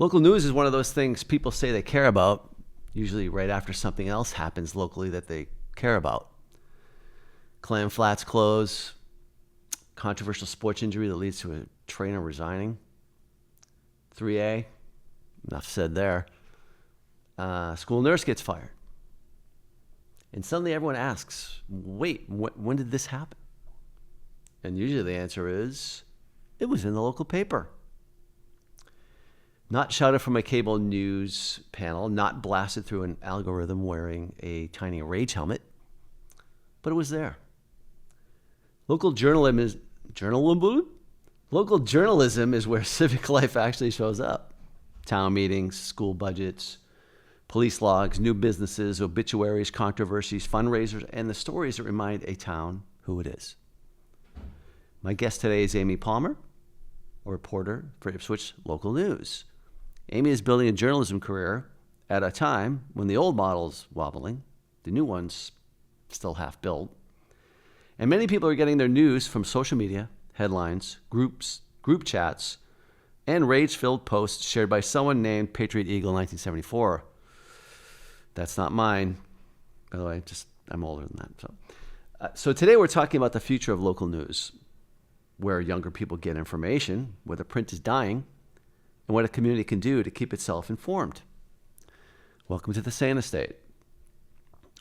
Local news is one of those things people say they care about, usually right after something else happens locally that they care about. Clam Flats close, controversial sports injury that leads to a trainer resigning. 3A, enough said there. School nurse gets fired. And suddenly everyone asks, wait, when did this happen? And usually the answer is, it was in the local paper. Not shouted from a cable news panel, not blasted through an algorithm wearing a tiny rage helmet, but it was there. Local journalism is where civic life actually shows up. Town meetings, school budgets, police logs, new businesses, obituaries, controversies, fundraisers, and the stories that remind a town who it is. My guest today is Amy Palmer, a reporter for Ipswich Local News. Amy is building a journalism career at a time when the old model's wobbling, the new one's still half built, and many people are getting their news from social media, headlines, group chats, and rage-filled posts shared by someone named Patriot Eagle 1974. That's not mine. By the way, I'm older than that. So today we're talking about the future of local news, where younger people get information, where the print is dying, and what a community can do to keep itself informed. Welcome to the Sane Estate.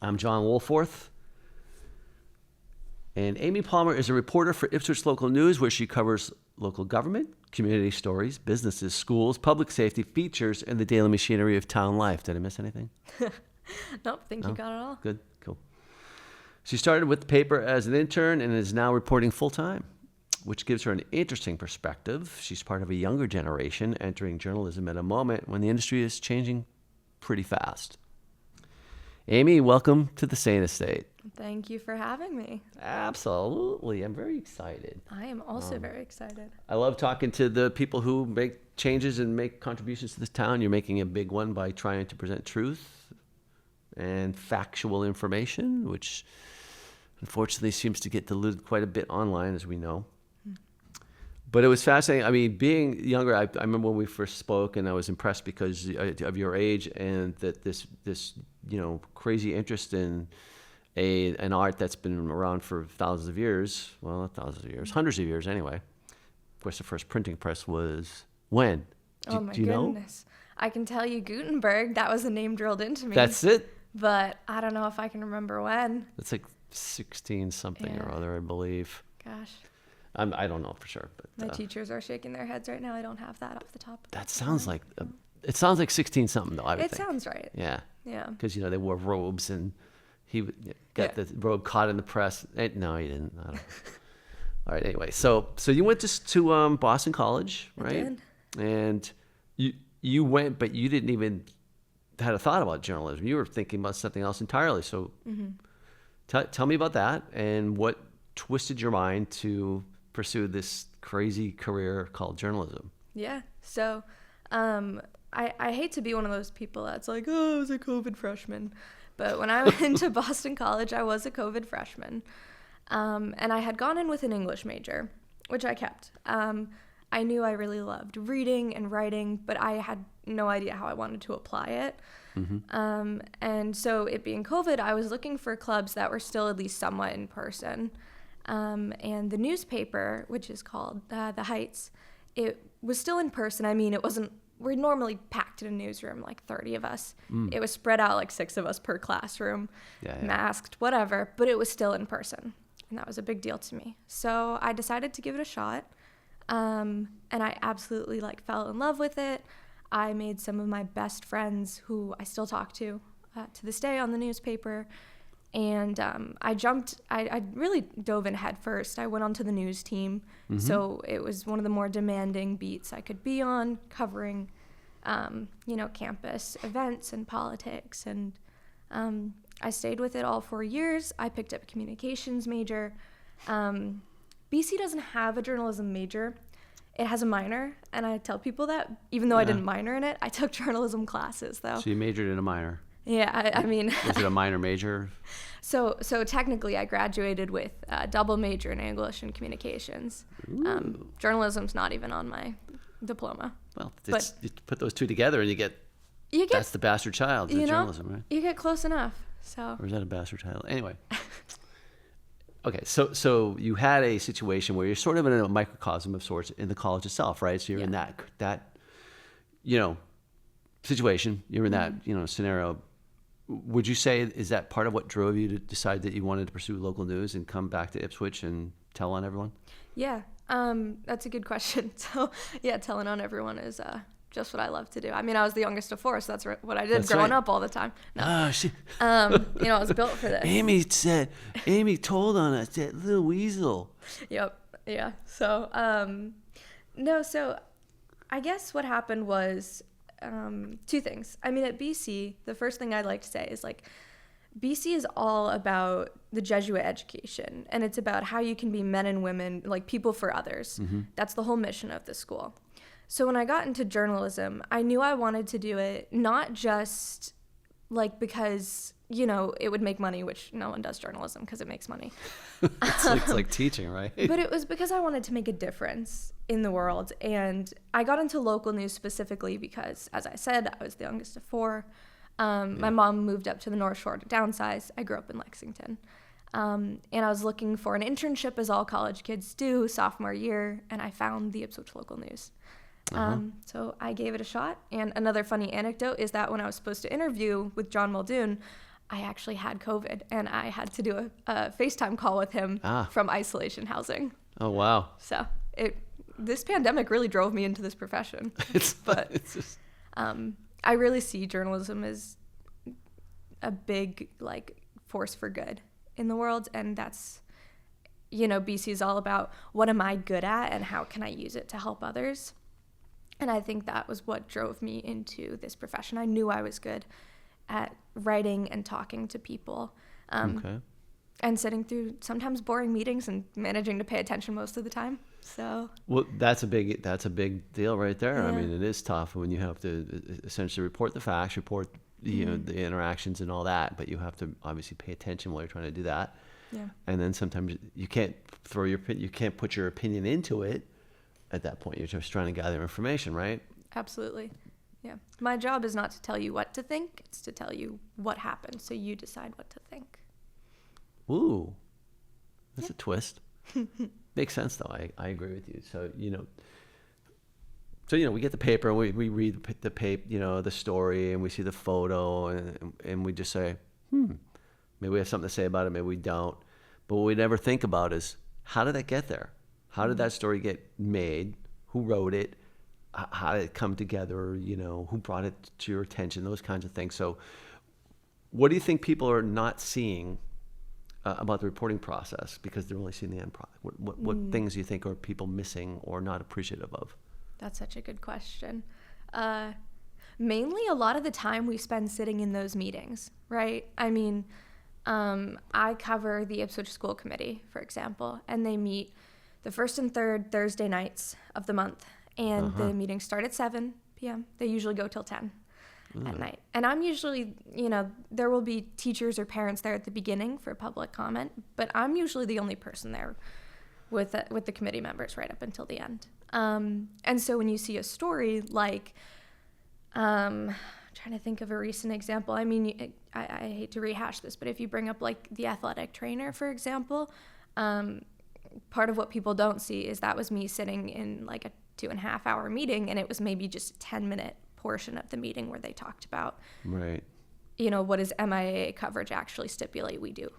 I'm John Woolforth, and Amy Palmer is a reporter for Ipswich Local News, where she covers local government, community stories, businesses, schools, public safety, features, and the daily machinery of town life. Did I miss anything? Nope, think you got it all. Good, cool. She started with the paper as an intern and is now reporting full-time, which gives her an interesting perspective. She's part of a younger generation entering journalism at a moment when the industry is changing pretty fast. Amy, welcome to the Sane Estate. Thank you for having me. Absolutely. I'm very excited. I am also very excited. I love talking to the people who make changes and make contributions to this town. You're making a big one by trying to present truth and factual information, which unfortunately seems to get diluted quite a bit online, as we know. But it was fascinating. I mean, being younger, I remember when we first spoke, and I was impressed because of your age and that this crazy interest in an art that's been around for thousands of years. Well, not thousands of years, hundreds of years anyway. Of course, the first printing press was when? Oh my goodness. I can tell you Gutenberg. That was a name drilled into me. That's it? But I don't know if I can remember when. It's like 16 something or other, I believe. Gosh. I don't know for sure, but my teachers are shaking their heads right now. I don't have that off the top. That sounds like it sounds like 16 something though. I would think. It sounds right. Yeah. Yeah. Because they wore robes and he got the robe caught in the press. No, he didn't. I don't. All right. Anyway, so you went to Boston College, right? I did. And you went, but you didn't even had a thought about journalism. You were thinking about something else entirely. So tell me about that and what twisted your mind to pursue this crazy career called journalism. Yeah. So I hate to be one of those people that's like, oh, I was a COVID freshman. But when I went into Boston College, I was a COVID freshman. And I had gone in with an English major, which I kept. I knew I really loved reading and writing, but I had no idea how I wanted to apply it. And so it being COVID, I was looking for clubs that were still at least somewhat in person. And the newspaper, which is called The Heights, it was still in person. I mean, we're normally packed in a newsroom, like 30 of us. It was spread out like 6 of us per classroom, masked, whatever, but it was still in person. And that was a big deal to me. So I decided to give it a shot. And I absolutely fell in love with it. I made some of my best friends who I still talk to this day on the newspaper. And I really dove in head first. I went onto the news team. So it was one of the more demanding beats I could be on, covering, campus events and politics. And I stayed with it all 4 years. I picked up a communications major. BC doesn't have a journalism major. It has a minor, and I tell people that, even though I didn't minor in it, I took journalism classes, though. So you majored in a minor? Yeah, I mean... Was it a minor major? So technically, I graduated with a double major in English and communications. Journalism's not even on my diploma. Well, But you put those two together and you get that's the bastard child of journalism, right? You get close enough. So. Or is that a bastard child? Anyway. Okay, so you had a situation where you're sort of in a microcosm of sorts in the college itself, right? So you're in that situation. You're in that scenario. Would you say is that part of what drove you to decide that you wanted to pursue local news and come back to Ipswich and tell on everyone? Yeah, that's a good question. So yeah, telling on everyone is just what I love to do. I mean, I was the youngest of four, so that's what I did growing up all the time. No. I was built for this. Amy told on us, that little weasel. Yep. Yeah. So, so I guess what happened was two things. I mean, at BC, the first thing I'd like to say is BC is all about the Jesuit education, and it's about how you can be men and women, people for others. Mm-hmm. That's the whole mission of the school. So when I got into journalism, I knew I wanted to do it not just because, it would make money, which no one does journalism because it makes money. It's like teaching, right? But it was because I wanted to make a difference in the world. And I got into local news specifically because, as I said, I was the youngest of four. My mom moved up to the North Shore to downsize. I grew up in Lexington. And I was looking for an internship, as all college kids do, sophomore year, and I found the Ipswich Local News. So I gave it a shot. And another funny anecdote is that when I was supposed to interview with John Muldoon, I actually had COVID, and I had to do a FaceTime call with him from isolation housing. Oh, wow. So this pandemic really drove me into this profession. I really see journalism as a big force for good in the world, and that's BC is all about what am I good at and how can I use it to help others. And I think that was what drove me into this profession. I knew I was good at writing and talking to people, and sitting through sometimes boring meetings and managing to pay attention most of the time. So that's a big deal right there. Yeah. I mean, it is tough when you have to essentially report the facts, report the interactions and all that, but you have to obviously pay attention while you're trying to do that. Yeah. And then sometimes you can't put your opinion into it. At that point, you're just trying to gather information, right? Absolutely. Yeah. My job is not to tell you what to think. It's to tell you what happened, so you decide what to think. Ooh. That's a twist. Makes sense, though. I agree with you. So, we get the paper and we read the paper, the story, and we see the photo, and we just say, maybe we have something to say about it, maybe we don't. But what we never think about is, how did that get there? How did that story get made? Who wrote it? How did it come together? Who brought it to your attention? Those kinds of things. So what do you think people are not seeing about the reporting process because they're only seeing the end product? What things do you think are people missing or not appreciative of? That's such a good question. Mainly a lot of the time we spend sitting in those meetings, right? I mean, I cover the Ipswich School Committee, for example, and they meet the first and third Thursday nights of the month, and the meetings start at 7 p.m. They usually go till 10 at night. And I'm usually, there will be teachers or parents there at the beginning for public comment, but I'm usually the only person there with the committee members right up until the end. And so when you see a story trying to think of a recent example. I mean, I hate to rehash this, but if you bring up the athletic trainer, for example, part of what people don't see is that was me sitting in a 2.5 hour meeting, and it was maybe just a 10-minute portion of the meeting where they talked about, right, what does MIA coverage actually stipulate we do.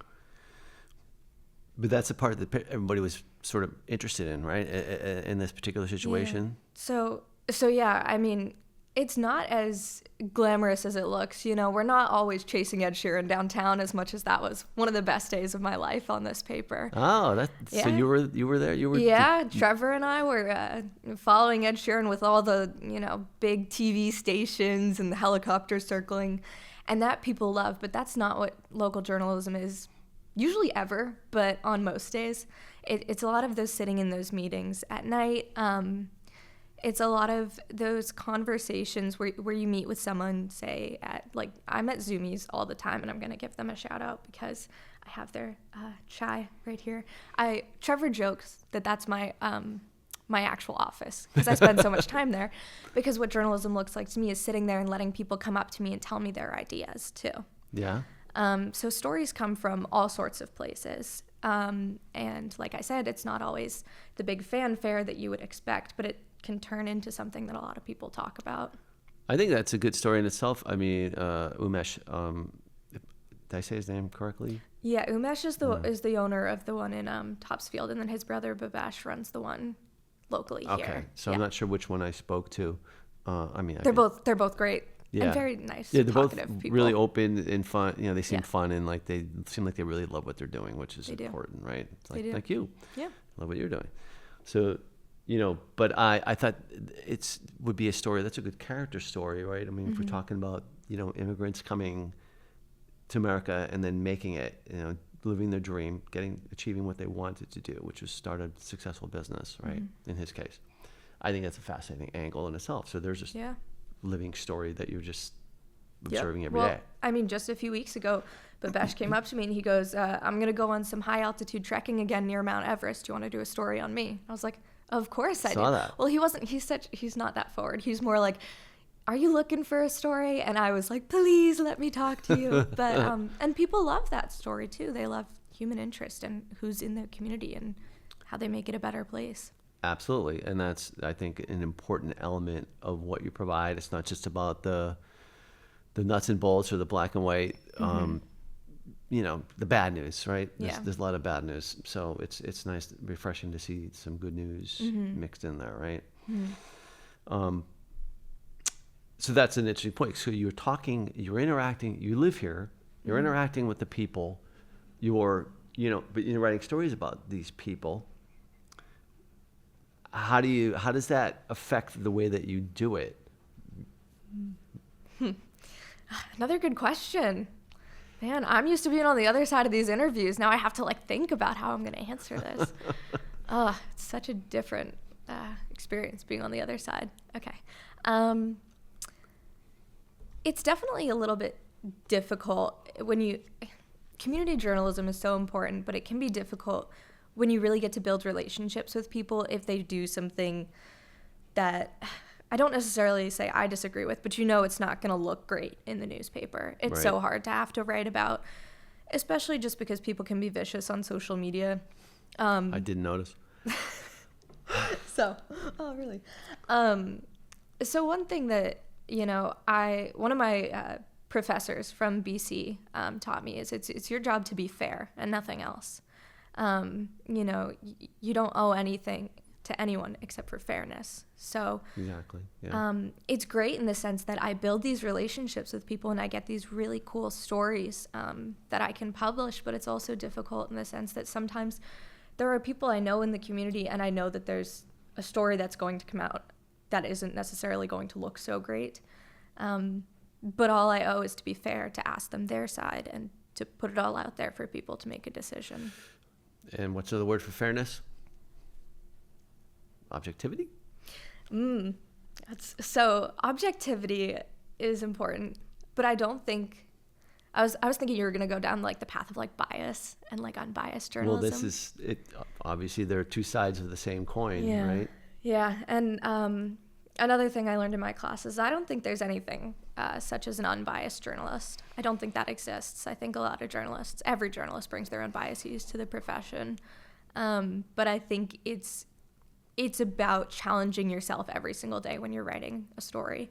But that's the part that everybody was sort of interested in, right, in this particular situation. Yeah. So yeah, I mean, it's not as glamorous as it looks. We're not always chasing Ed Sheeran downtown as much as that was one of the best days of my life on this paper. Oh, so you were there? Yeah, Trevor and I were following Ed Sheeran with all the, big TV stations and the helicopters circling, and that people love, but that's not what local journalism is usually ever, but on most days. It's a lot of those sitting in those meetings at night. It's a lot of those conversations where you meet with someone, say, I'm at Zoomies all the time, and I'm going to give them a shout out because I have their chai right here. Trevor jokes that that's my my actual office because I spend so much time there. Because what journalism looks like to me is sitting there and letting people come up to me and tell me their ideas too. Yeah. So stories come from all sorts of places. And like I said, it's not always the big fanfare that you would expect, but it can turn into something that a lot of people talk about. I think that's a good story in itself. I mean, Umesh, did I say his name correctly? Yeah, Umesh is the owner of the one in Topsfield, and then his brother Babesh runs the one locally here. Okay, so I'm not sure which one I spoke to. They're both great. Yeah. And very nice, yeah, they're both people. really open and fun. You know, they seem fun and like they seem like they really love what they're doing, which is important, right? It's like, like you. Yeah. Love what you're doing. So, you know, but I thought would be a story. That's a good character story, right? I mean, if we're talking about, you know, immigrants coming to America and then making it, you know, living their dream, achieving what they wanted to do, which was start a successful business, right? In his case. I think that's a fascinating angle in itself. So there's just living story that you're just observing every day. I mean, just a few weeks ago, Babesh came up to me and he goes, I'm going to go on some high altitude trekking again near Mount Everest. Do you want to do a story on me? I was like, of course I do. That. Well, he's not that forward. He's more like, are you looking for a story? And I was like, please let me talk to you. But, and people love that story too. They love human interest and who's in the community and how they make it a better place. Absolutely. And that's, I think, an important element of what you provide. It's not just about the nuts and bolts or the black and white, you know, the bad news, right? There's a lot of bad news. So it's nice, refreshing to see some good news mixed in there, right? So that's an interesting point. So you're interacting, you live here, you're interacting with the people, but you're writing stories about these people. How does that affect the way that you do it? Another good question. Man, I'm used to being on the other side of these interviews. Now I have to think about how I'm going to answer this. It's such a different experience being on the other side. Okay. It's definitely a little bit difficult community journalism is so important, but it can be difficult when you really get to build relationships with people if they do something that I don't necessarily say I disagree with, but it's not going to look great in the newspaper. It's so hard to have to write about, especially just because people can be vicious on social media. I didn't notice. Really? So one thing that, one of my professors from BC taught me is it's your job to be fair and nothing else. You don't owe anything to anyone except for fairness. So exactly. Yeah. It's great in the sense that I build these relationships with people and I get these really cool stories that I can publish, but it's also difficult in the sense that sometimes there are people I know in the community and I know that there's a story that's going to come out that isn't necessarily going to look so great. But all I owe is to be fair, to ask them their side and to put it all out there for people to make a decision. And what's the word for fairness? Objectivity? So objectivity is important, but I don't think I was thinking you were going to go down the path of bias and unbiased journalism. Well, this is it. Obviously, there are two sides of the same coin, right? Yeah, and another thing I learned in my class is I don't think there's anything such as an unbiased journalist. I don't think that exists. I think a lot of every journalist brings their own biases to the profession, but I think it's about challenging yourself every single day when you're writing a story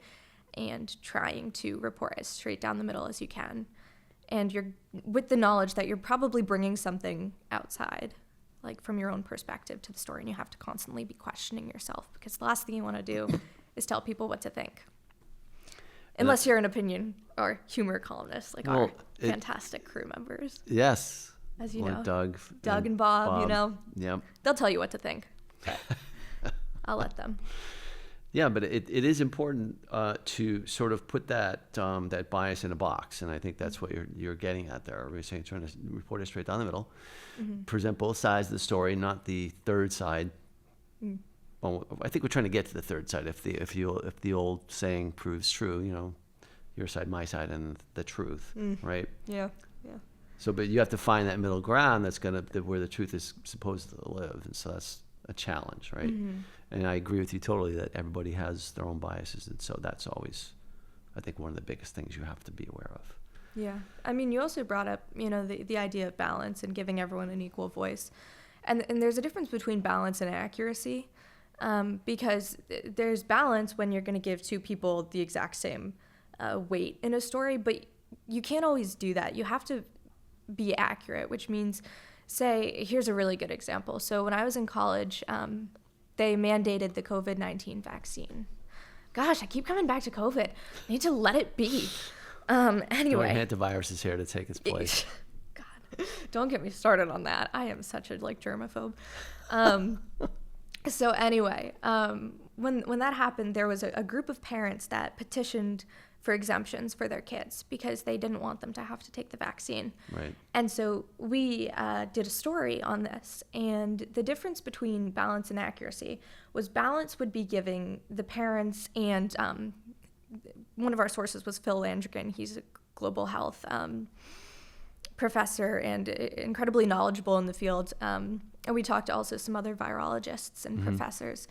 and trying to report as straight down the middle as you can. And you're with the knowledge that you're probably bringing something outside, from your own perspective to the story, and you have to constantly be questioning yourself because the last thing you want to do is tell people what to think. Unless you're an opinion or humor columnist our fantastic crew members. Yes. As you know. Doug and Bob. Yep. They'll tell you what to think. I'll let them. Yeah, but it is important to sort of put that bias in a box, and I think that's what you're getting at there. We're saying trying to report it straight down the middle, present both sides of the story, not the third side. Well, I think we're trying to get to the third side. If the old saying proves true, your side, my side, and the truth, right? Yeah. So, but you have to find that middle ground where the truth is supposed to live, and so a challenge, right? And I agree with you totally that everybody has their own biases, and so that's always, I think, one of the biggest things you have to be aware of. Yeah. I mean, you also brought up, the idea of balance and giving everyone an equal voice. And there's a difference between balance and accuracy, because there's balance when you're going to give two people the exact same weight in a story, but you can't always do that. You have to be accurate, which means, say, here's a really good example. So when I was in college, they mandated the COVID-19 vaccine. Gosh, I keep coming back to COVID. I need to let it be. Anyway. Antivirus is here to take its place. God, don't get me started on that. I am such a germaphobe. So anyway, when that happened, there was a group of parents that petitioned for exemptions for their kids because they didn't want them to have to take the vaccine. Right. And so we did a story on this, and the difference between balance and accuracy was balance would be giving the parents, and one of our sources was Phil Landrigan. He's a global health professor and incredibly knowledgeable in the field. And we talked to also some other virologists and professors.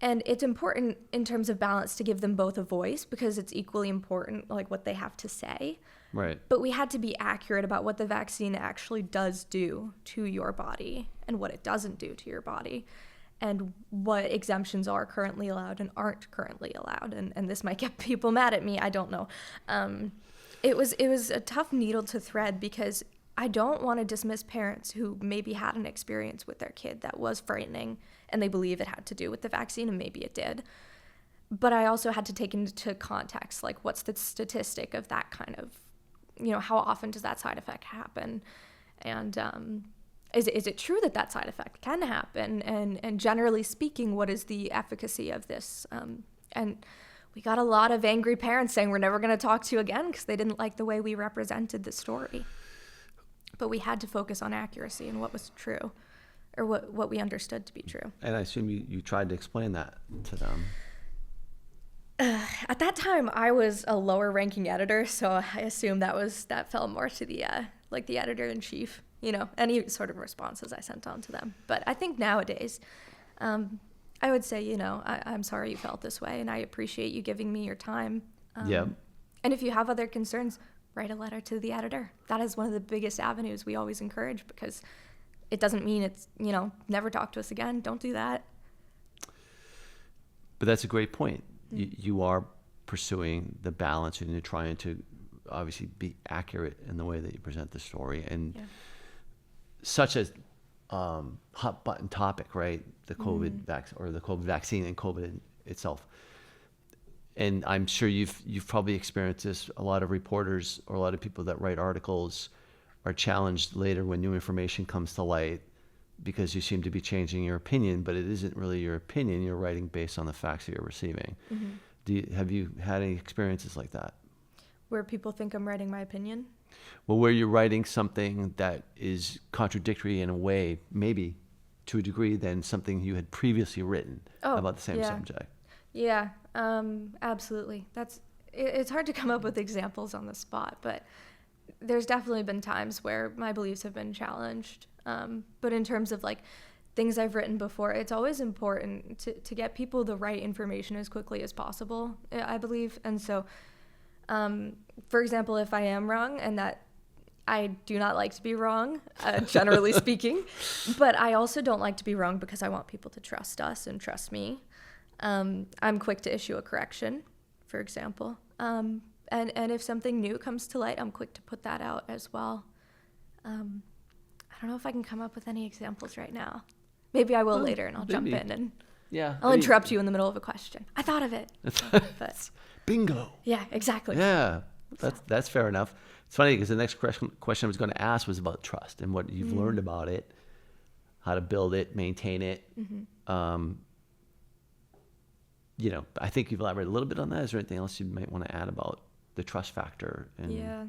And it's important in terms of balance to give them both a voice because it's equally important, like what they have to say. Right. But we had to be accurate about what the vaccine actually does do to your body and what it doesn't do to your body, and what exemptions are currently allowed and aren't currently allowed. And this might get people mad at me. I don't know. It was a tough needle to thread because I don't want to dismiss parents who maybe had an experience with their kid that was frightening and they believe it had to do with the vaccine, and maybe it did. But I also had to take into context, like, what's the statistic of that kind of, how often does that side effect happen? And is it true that that side effect can happen? And generally speaking, what is the efficacy of this? And we got a lot of angry parents saying we're never going to talk to you again because they didn't like the way we represented the story. But we had to focus on accuracy and what was true, or what we understood to be true. And I assume you tried to explain that to them. At that time, I was a lower ranking editor, so I assume that fell more to the the editor in chief. Any sort of responses I sent on to them. But I think nowadays, I would say, I'm sorry you felt this way, and I appreciate you giving me your time. Yeah. And if you have other concerns, write a letter to the editor. That is one of the biggest avenues we always encourage, because it doesn't mean it's, never talk to us again. Don't do that. But that's a great point. You are pursuing the balance, and you're trying to obviously be accurate in the way that you present the story. And such a hot button topic, right? The COVID the COVID vaccine and COVID itself. And I'm sure you've probably experienced this. A lot of reporters or a lot of people that write articles are challenged later when new information comes to light because you seem to be changing your opinion, but it isn't really your opinion. You're writing based on the facts that you're receiving. Have you had any experiences like that? Where people think I'm writing my opinion? Well, where you're writing something that is contradictory in a way, maybe to a degree, than something you had previously written about the same subject. Yeah, absolutely. It's hard to come up with examples on the spot, but there's definitely been times where my beliefs have been challenged. But in terms of things I've written before, it's always important to get people the right information as quickly as possible, I believe. And so, for example, if I am wrong, and that I do not like to be wrong, generally speaking, but I also don't like to be wrong because I want people to trust us and trust me. I'm quick to issue a correction, for example. And if something new comes to light, I'm quick to put that out as well. I don't know if I can come up with any examples right now. Maybe I will later, and I'll jump in and I'll interrupt you in the middle of a question. I thought of it. But, bingo. Yeah, exactly. Yeah, that's fair enough. It's funny because the next question I was going to ask was about trust and what you've learned about it, how to build it, maintain it. I think you've elaborated a little bit on that. Is there anything else you might want to add about the trust factor? Yeah.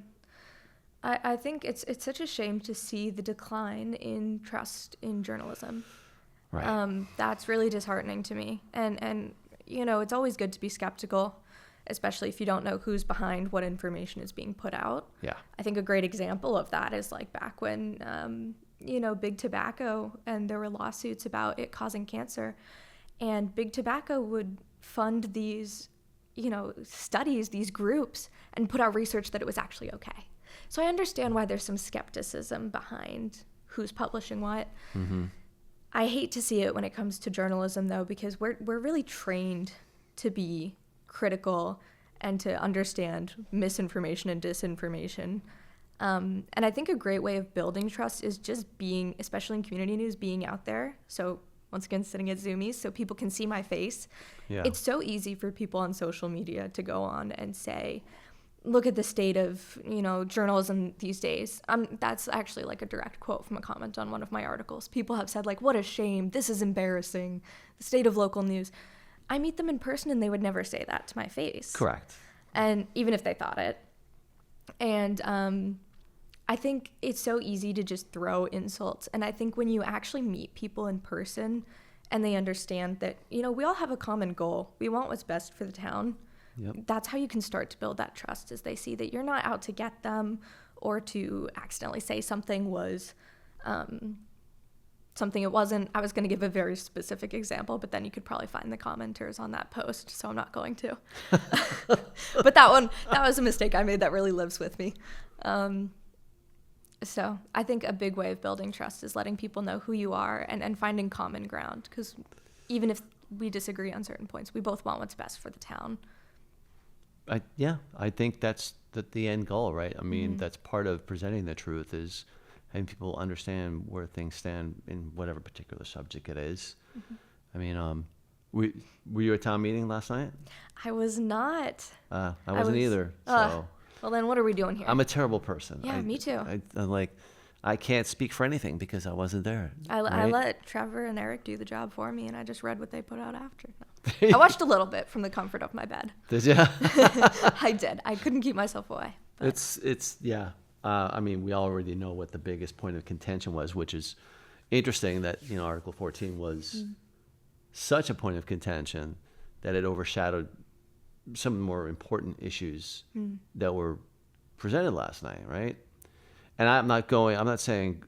I think it's such a shame to see the decline in trust in journalism. Right. That's really disheartening to me. And it's always good to be skeptical, especially if you don't know who's behind what information is being put out. Yeah. I think a great example of that is back when, Big Tobacco, and there were lawsuits about it causing cancer. And Big Tobacco would fund these, studies, these groups, and put out research that it was actually okay. So I understand why there's some skepticism behind who's publishing what. Mm-hmm. I hate to see it when it comes to journalism, though, because we're really trained to be critical and to understand misinformation and disinformation. And I think a great way of building trust is just being, especially in community news, being out there. So once again, sitting at Zoomies so people can see my face. Yeah. It's so easy for people on social media to go on and say, look at the state of, journalism these days. That's actually like a direct quote from a comment on one of my articles. People have said, like, what a shame. This is embarrassing. The state of local news. I meet them in person and they would never say that to my face. Correct. And even if they thought it. And I think it's so easy to just throw insults. And I think when you actually meet people in person and they understand that, we all have a common goal. We want what's best for the town. Yep. That's how you can start to build that trust, as they see that you're not out to get them or to accidentally say something was something it wasn't. I was going to give a very specific example, but then you could probably find the commenters on that post, so I'm not going to. But that was a mistake I made that really lives with me. So I think a big way of building trust is letting people know who you are and finding common ground, because even if we disagree on certain points, we both want what's best for the town. I think that's the end goal, right? I mean, Mm-hmm. that's part of presenting the truth, is having people understand where things stand in whatever particular subject it is. Mm-hmm. I mean, were you at town meeting last night? I was not. I wasn't either. So Well, then what are we doing here? I'm a terrible person. Yeah, me too. I'm like, I can't speak for anything because I wasn't there. I right? let Trevor and Eric do the job for me, and I just read what they put out after. No. I watched a little bit from the comfort of my bed. Did you? I did. I couldn't keep myself away. But. It's yeah. I mean, we already know what the biggest point of contention was, which is interesting that, Article 14 was such a point of contention that it overshadowed some more important issues that were presented last night, right? And I'm not saying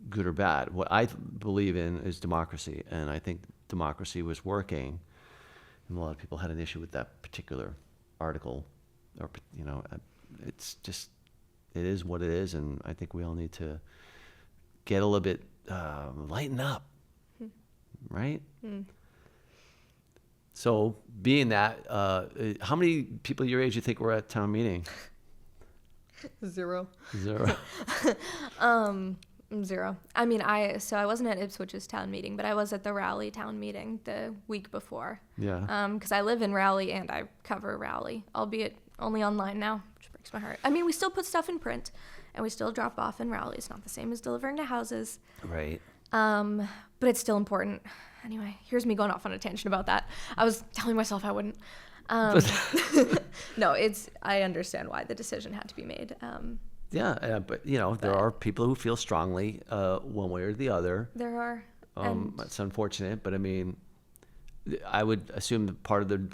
good or bad. What I believe in is democracy, and I think democracy was working, and a lot of people had an issue with that particular article, or, it's just, it is what it is, and I think we all need to get a little bit, lighten up, right? So, being that, how many people your age you think were at town meeting? Zero. Zero. Zero. I mean, I wasn't at Ipswich's town meeting, but I was at the Raleigh town meeting the week before. Yeah. Because I live in Raleigh and I cover Raleigh, albeit only online now, which breaks my heart. I mean, we still put stuff in print, and we still drop off in Raleigh. It's not the same as delivering to houses. Right. But it's still important. Anyway, here's me going off on a tangent about that. I was telling myself I wouldn't. No, I understand why the decision had to be made. But there are people who feel strongly one way or the other. There are. It's unfortunate, but I mean, I would assume that part of the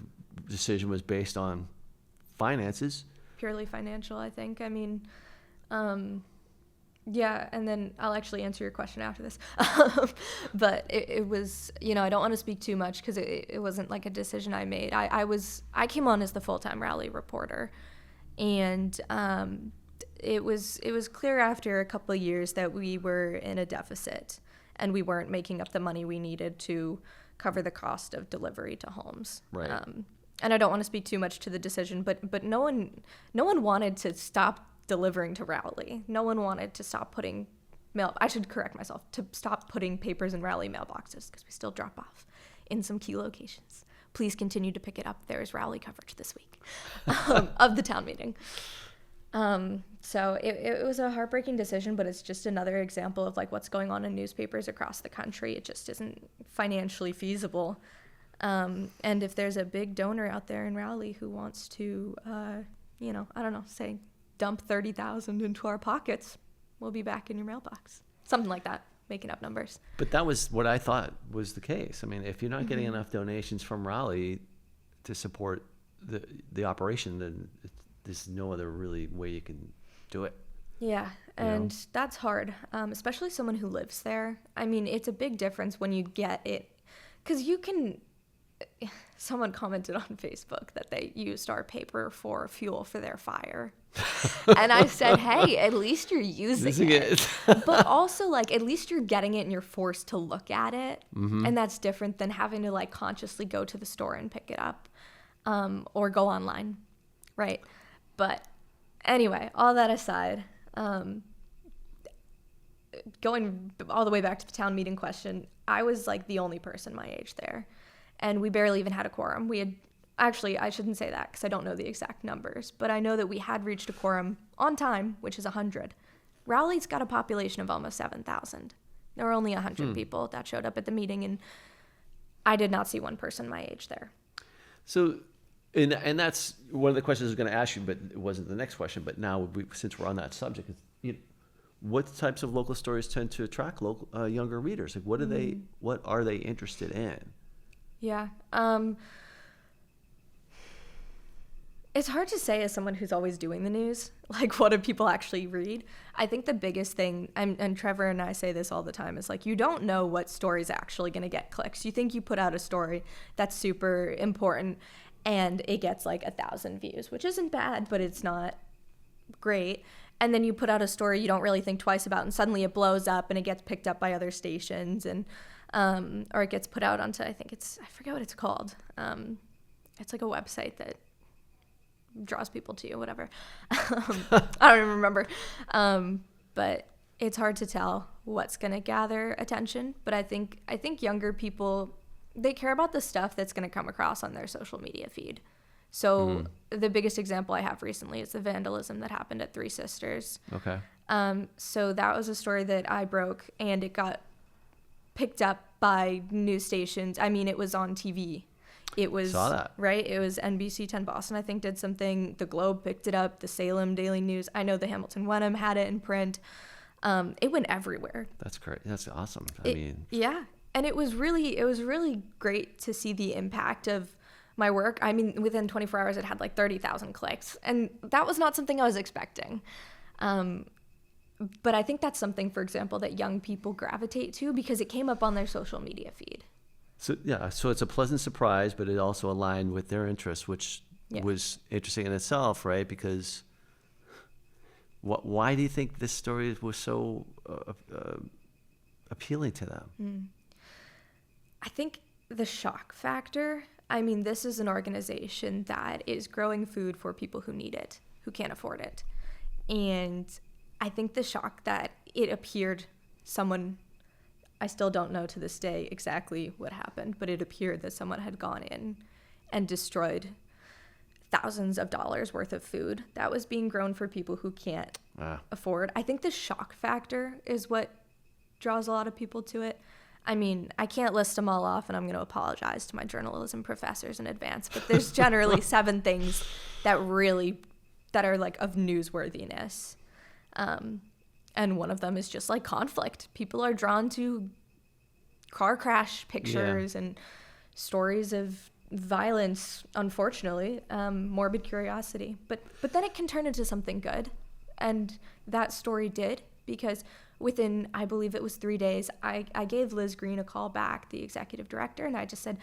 decision was based on finances. Purely financial, I think. I mean, yeah, and then I'll actually answer your question after this. But it was, I don't want to speak too much because it wasn't like a decision I made. I came on as the full-time Raleigh reporter, and it was clear after a couple of years that we were in a deficit and we weren't making up the money we needed to cover the cost of delivery to homes. Right. And I don't want to speak too much to the decision, but no one wanted to stop delivering to Raleigh. No one wanted to stop putting I should correct myself, to stop putting papers in Raleigh mailboxes, because we still drop off in some key locations. Please continue to pick it up. There is Raleigh coverage this week of the town meeting. So it was a heartbreaking decision, but it's just another example of like what's going on in newspapers across the country. It just isn't financially feasible. And if there's a big donor out there in Raleigh who wants to, I don't know, say dump $30,000 into our pockets, we'll be back in your mailbox. Something like that, making up numbers. But that was what I thought was the case. I mean, if you're not getting enough donations from Raleigh to support the operation, then there's no other really way you can do it. Yeah, and that's hard, especially someone who lives there. I mean, it's a big difference when you get it, because you can. Someone commented on Facebook that they used our paper for fuel for their fire. And I said, hey, at least you're using it. But also, like, at least you're getting it and you're forced to look at it. Mm-hmm. And that's different than having to, like, consciously go to the store and pick it up, or go online, right? But anyway, all that aside, going all the way back to the town meeting question, I was, like, the only person my age there. And we barely even had a quorum. We had, actually, I shouldn't say that because I don't know the exact numbers, but I know that we had reached a quorum on time, which is 100. Rowley's got a population of almost 7,000. There were only 100 people that showed up at the meeting, and I did not see one person my age there. So, and that's one of the questions I was going to ask you, but it wasn't the next question. But now, since we're on that subject, what types of local stories tend to attract local younger readers? Like, what are they interested in? Yeah. It's hard to say as someone who's always doing the news, like, what do people actually read? I think the biggest thing, and Trevor and I say this all the time, is like, you don't know what story's actually going to get clicks. You think you put out a story that's super important and it gets like 1,000 views, which isn't bad, but it's not great. And then you put out a story you don't really think twice about, and suddenly it blows up and it gets picked up by other stations, and or it gets put out onto, I forget what it's called. It's like a website that draws people to you, whatever. I don't even remember. But it's hard to tell what's going to gather attention. But I think younger people, they care about the stuff that's going to come across on their social media feed. So the biggest example I have recently is the vandalism that happened at Three Sisters. Okay. So that was a story that I broke, and it got picked up by news stations. I mean, it was on TV. It was, saw that. Right? It was NBC 10 Boston, I think, did something. The Globe picked it up. The Salem Daily News. I know the Hamilton Wenham had it in print. It went everywhere. That's great. That's awesome. Yeah. And it was really great to see the impact of my work. I mean, within 24 hours, it had like 30,000 clicks. And that was not something I was expecting. But I think that's something, for example, that young people gravitate to because it came up on their social media feed. So it's a pleasant surprise, but it also aligned with their interests, which was interesting in itself, right? Because why do you think this story was so appealing to them? I think the shock factor. I mean, this is an organization that is growing food for people who need it, who can't afford it. And I think the shock that it appeared someone, I still don't know to this day exactly what happened, but it appeared that someone had gone in and destroyed thousands of dollars worth of food that was being grown for people who can't afford. I think the shock factor is what draws a lot of people to it. I mean, I can't list them all off, and I'm going to apologize to my journalism professors in advance, but there's generally 7 things that are like of newsworthiness. And one of them is just like conflict. People are drawn to car crash pictures and stories of violence, unfortunately, morbid curiosity. But then it can turn into something good. And that story did, because within, I believe it was 3 days, I gave Liz Green a call back, the executive director, and I just said,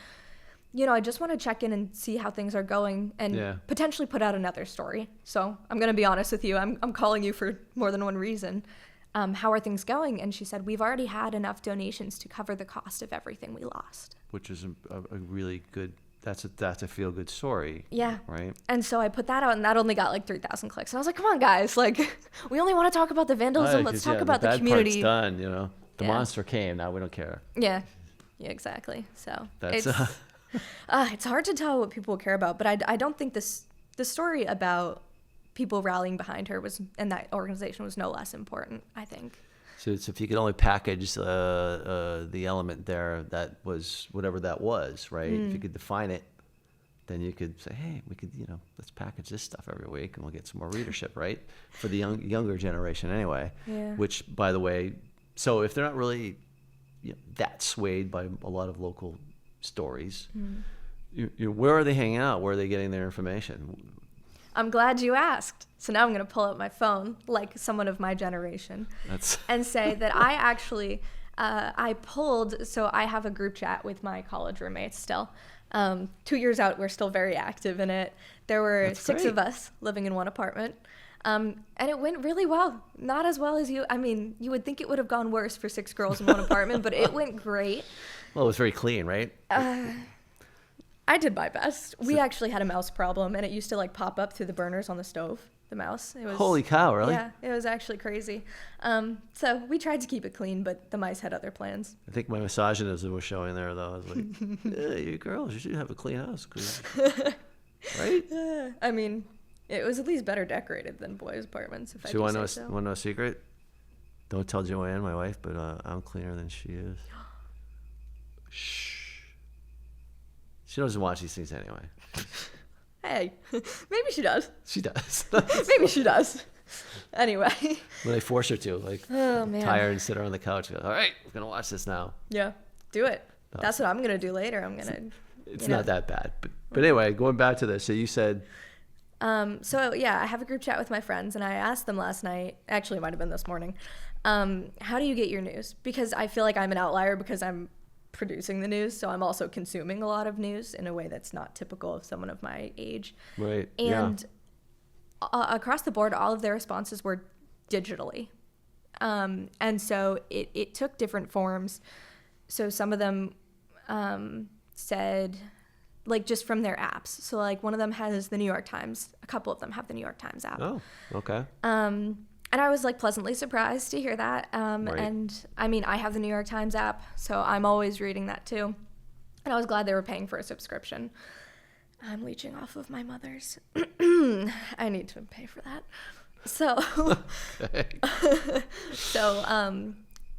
I just want to check in and see how things are going and potentially put out another story. So I'm going to be honest with you. I'm calling you for more than one reason. How are things going? And she said, we've already had enough donations to cover the cost of everything we lost. Which is a really good, that's a feel-good story. Yeah. Right? And so I put that out, and that only got like 3,000 clicks. And I was like, come on, guys. Like, we only want to talk about the vandalism. Let's talk about the community. The bad part's done, The monster came. Now we don't care. Yeah. Yeah, exactly. So that's... it's hard to tell what people care about, but I don't think the story about people rallying behind her and that organization was no less important, I think. So if you could only package the element there, that was whatever that was, right? If you could define it, then you could say, hey, we could, let's package this stuff every week and we'll get some more readership, right? For the younger generation anyway. Yeah. Which, by the way, so if they're not really that swayed by a lot of local stories, where are they hanging out? Where are they getting their information? I'm glad you asked. So now I'm going to pull up my phone, like someone of my generation, and say that I actually, I pulled, so I have a group chat with my college roommates still. 2 years out, we're still very active in it. There were That's 6 great. of us living in one apartment. And it went really well. Not as well as you would think it would have gone worse for 6 girls in one apartment, but it went great. Well, it was very clean, right? I did my best. We actually had a mouse problem, and it used to like pop up through the burners on the stove. The mouse. It was, Holy cow, really? Yeah, it was actually crazy. So we tried to keep it clean, but the mice had other plans. I think my misogynism was showing there, though. I was like, yeah, you girls, you should have a clean house. Right? I mean, it was at least better decorated than boys' apartments, if I So you do want say to so. know, want to know a secret? Don't tell Joanne, my wife, but I'm cleaner than she is. Shh. She doesn't watch these things anyway. Hey, maybe she does. She does. Maybe she does. Anyway. When I force her to, like, Oh, man. tie her and sit her on the couch. Go, all right, we're going to watch this now. Yeah, do it. No. That's what I'm going to do later. I'm going to... It's not that bad. But anyway, going back to this. So you said... So, yeah, I have a group chat with my friends, and I asked them last night. Actually, it might have been this morning. How do you get your news? Because I feel like I'm an outlier because I'm producing the news, so I'm also consuming a lot of news in a way that's not typical of someone of my age. Right. And across the board, all of their responses were digitally. And so it took different forms. So some of them said, like, just from their apps. So, like, one of them has the New York Times. A couple of them have the New York Times app. Oh, okay. And I was, like, pleasantly surprised to hear that. Right. And, I mean, I have the New York Times app, so I'm always reading that, too. And I was glad they were paying for a subscription. I'm leeching off of my mother's. I need to pay for that. So,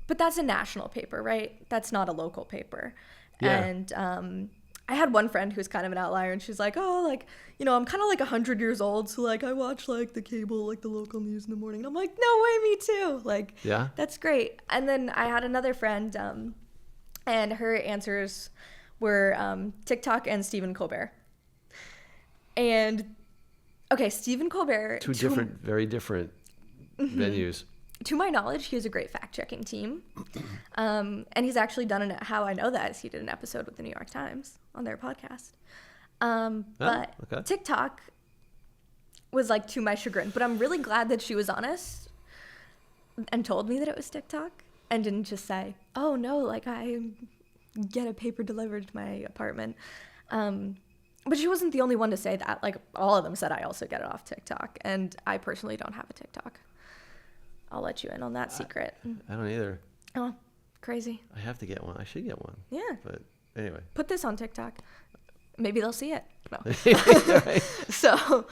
but that's a national paper, right? That's not a local paper. Yeah. And I had one friend who's kind of an outlier, and she's like, oh, like, you know, I'm kind of like 100 years old, so, like, I watch, like, the cable, like, the local news in the morning. And I'm like, no way, me too. Like, Yeah. that's great. And then I had another friend, and her answers were TikTok and Stephen Colbert. And, okay, Stephen Colbert. Two different, very different venues. To my knowledge, he has a great fact-checking team. And he's actually done how I know that is he did an episode with the New York Times on their podcast. But okay. TikTok was, like, to my chagrin. But I'm really glad that she was honest and told me that it was TikTok and didn't just say, oh, no, like, I get a paper delivered to my apartment. But she wasn't the only one to say that. Like, all of them said I also get it off TikTok. And I personally don't have a TikTok. I'll let you in on that secret. I don't either. Oh, crazy. I have to get one. I should get one. Yeah. But anyway. Put this on TikTok. Maybe they'll see it. No. Right. So,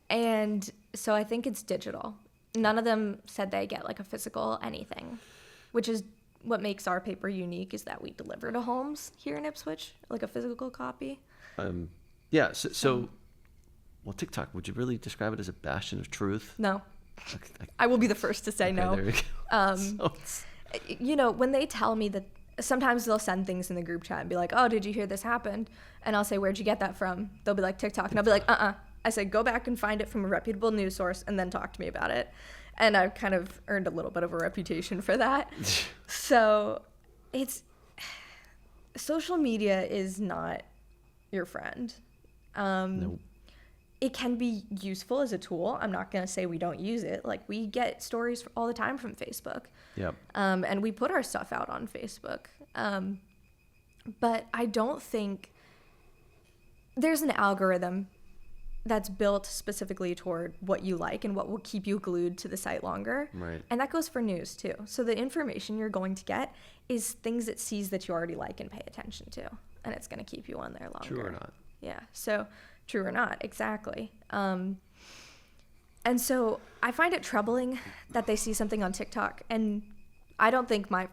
and so I think it's digital. None of them said they get, like, a physical anything, which is what makes our paper unique, is that we deliver to homes here in Ipswich, like a physical copy. Yeah. So, well, TikTok, would you really describe it as a bastion of truth? No. Okay, I will be the first to say no. There you go. You know, when they tell me that, sometimes they'll send things in the group chat and be like, oh, did you hear this happened? And I'll say, where'd you get that from? They'll be like, TikTok. And I'll be like, I say, go back and find it from a reputable news source and then talk to me about it. And I've kind of earned a little bit of a reputation for that. So social media is not your friend. Nope. It can be useful as a tool. I'm not going to say we don't use it. Like, we get stories all the time from Facebook. Yep. And we put our stuff out on Facebook. But I don't think there's an algorithm that's built specifically toward what you like and what will keep you glued to the site longer. Right. And that goes for news too. So the information you're going to get is things it sees that you already like and pay attention to. And it's going to keep you on there longer. True or not. Yeah. So true or not. Exactly. And so I find it troubling that they see something on TikTok, and I don't think my